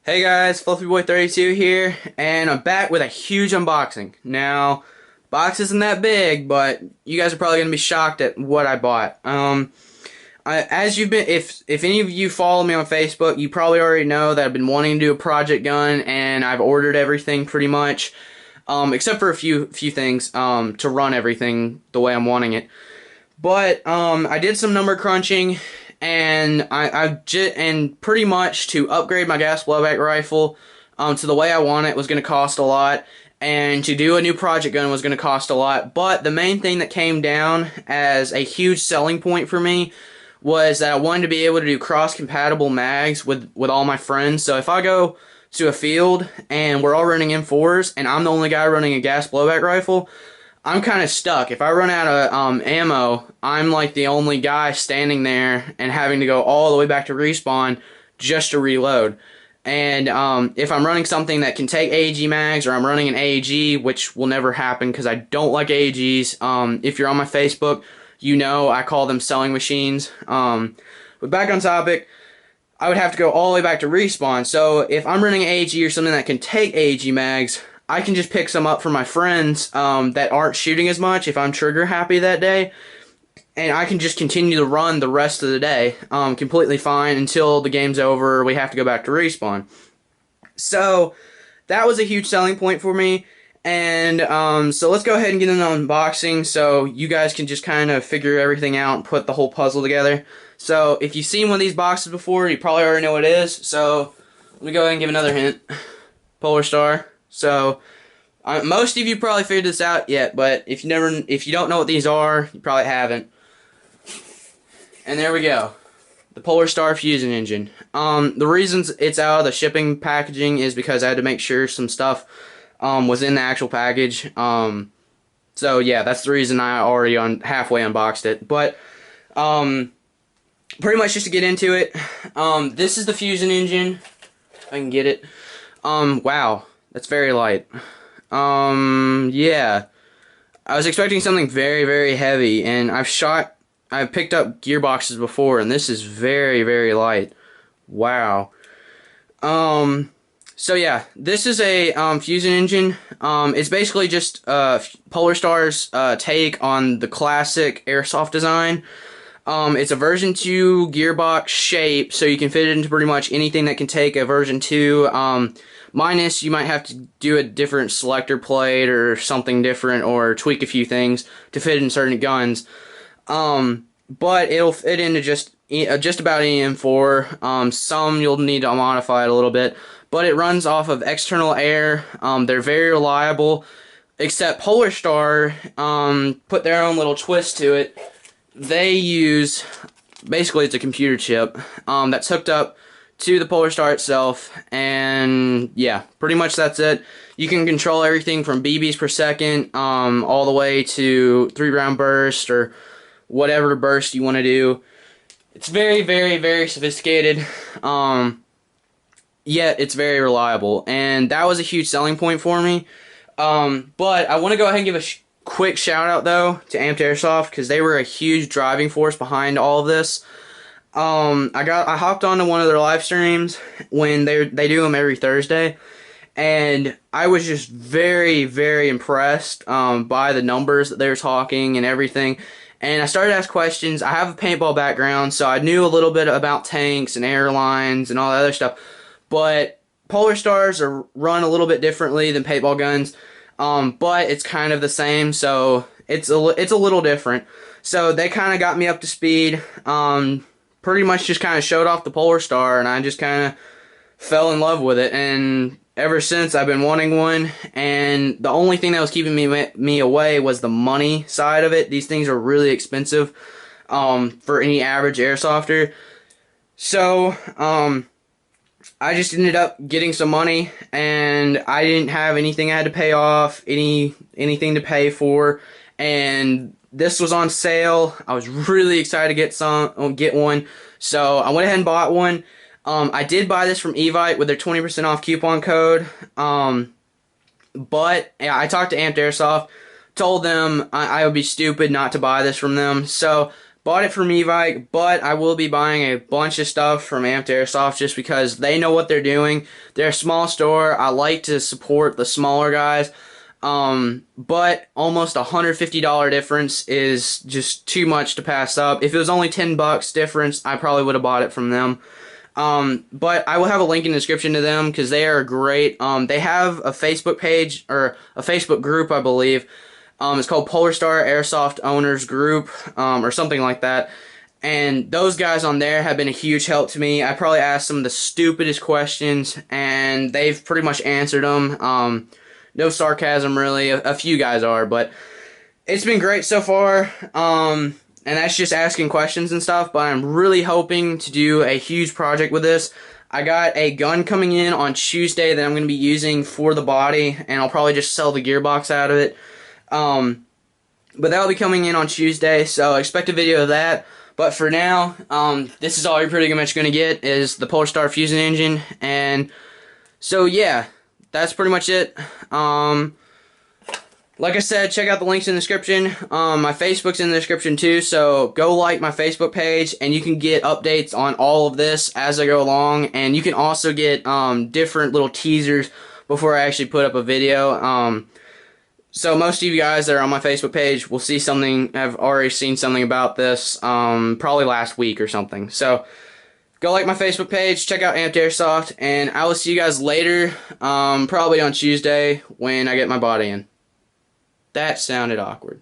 Hey guys, FluffyBoy32 here, and I'm back with a huge unboxing. Now, box isn't that big, but you guys are probably gonna be shocked at what I bought. As you've been, if any of you follow me on Facebook, you probably already know that I've been wanting to do a project gun, and I've ordered everything pretty much, except for a few things, to run everything the way I'm wanting it. But I did some number crunching, and and pretty much to upgrade my gas blowback rifle to the way I want it was going to cost a lot, and to do a new project gun was going to cost a lot. But the main thing that came down as a huge selling point for me was that I wanted to be able to do cross-compatible mags with all my friends. So if I go to a field and we're all running M4s and I'm the only guy running a gas blowback rifle, I'm kind of stuck. If I run out of ammo, I'm like the only guy standing there and having to go all the way back to respawn just to reload. And if I'm running something that can take AEG mags, or I'm running an AEG, which will never happen because I don't like AEGs. If you're on my Facebook, you know I call them selling machines. But back on topic, I would have to go all the way back to respawn. So if I'm running an AEG or something that can take AEG mags, I can just pick some up for my friends that aren't shooting as much if I'm trigger happy that day, and I can just continue to run the rest of the day completely fine until the game's over or we have to go back to respawn. So that was a huge selling point for me, and so let's go ahead and get an unboxing so you guys can just kind of figure everything out and put the whole puzzle together. So if you've seen one of these boxes before, you probably already know what it is, so let me go ahead and give another hint. PolarStar. So, most of you probably figured this out yet, but if you don't know what these are, you probably haven't. And there we go, the PolarStar fusion engine. The reasons it's out of the shipping packaging is because I had to make sure some stuff was in the actual package. So yeah, that's the reason I already halfway unboxed it. But pretty much just to get into it, this is the fusion engine. If I can get it. Wow. That's very light. Yeah. I was expecting something very, very heavy, and I've picked up gearboxes before, and this is very, very light. Wow. So yeah, this is a fusion engine. It's basically just PolarStar's take on the classic Airsoft design. It's a version 2 gearbox shape, so you can fit it into pretty much anything that can take a version 2. Minus, you might have to do a different selector plate or something different, or tweak a few things to fit in certain guns. But it'll fit into just about any M4. Some you'll need to modify it a little bit, but it runs off of external air. They're very reliable, except PolarStar put their own little twist to it. They use, basically it's a computer chip that's hooked up to the PolarStar itself, and yeah, pretty much that's it. You can control everything from BBs per second all the way to 3-round burst or whatever burst you want to do. It's very, very, very sophisticated, yet it's very reliable, and that was a huge selling point for me. But I want to go ahead and give a quick shout out though to Amped Airsoft, because they were a huge driving force behind all of this. I hopped onto one of their live streams when they do them every Thursday, and I was just very, very impressed by the numbers that they were talking and everything. And I started to ask questions. I have a paintball background, so I knew a little bit about tanks and airlines and all that other stuff. But PolarStars are run a little bit differently than paintball guns, but it's kind of the same, so it's a little different. So they kind of got me up to speed. Pretty much just kind of showed off the PolarStar, and I just kind of fell in love with it, and ever since I've been wanting one. And the only thing that was keeping me away was the money side of it. These things are really expensive for any average airsofter. So I just ended up getting some money, and I didn't have anything I had to pay off, anything to pay for, and this was on sale. I was really excited to get one, so I went ahead and bought one. I did buy this from Evite with their 20% off coupon code, but yeah, I talked to Amped Airsoft, told them I would be stupid not to buy this from them, so bought it from Evike, but I will be buying a bunch of stuff from Amped Airsoft just because they know what they're doing. They're a small store. I like to support the smaller guys. But almost $150 difference is just too much to pass up. If it was only $10 difference, I probably would have bought it from them. But I will have a link in the description to them because they are great. They have a Facebook page or a Facebook group, I believe. It's called PolarStar Airsoft Owners Group, or something like that. And those guys on there have been a huge help to me. I probably asked some of the stupidest questions, and they've pretty much answered them. No sarcasm, really. A few guys are, but it's been great so far. And that's just asking questions and stuff, but I'm really hoping to do a huge project with this. I got a gun coming in on Tuesday that I'm going to be using for the body, and I'll probably just sell the gearbox out of it. But that'll be coming in on Tuesday, so expect a video of that. But for now, this is all you're pretty much going to get is the PolarStar Fusion engine. And so yeah, that's pretty much it. Like I said, check out the links in the description. My Facebook's in the description too, so go like my Facebook page, and you can get updates on all of this as I go along. And you can also get different little teasers before I actually put up a video. So most of you guys that are on my Facebook page will see something, have already seen something about this, probably last week or something. So go like my Facebook page, check out Amped Airsoft, and I will see you guys later, probably on Tuesday when I get my body in. That sounded awkward.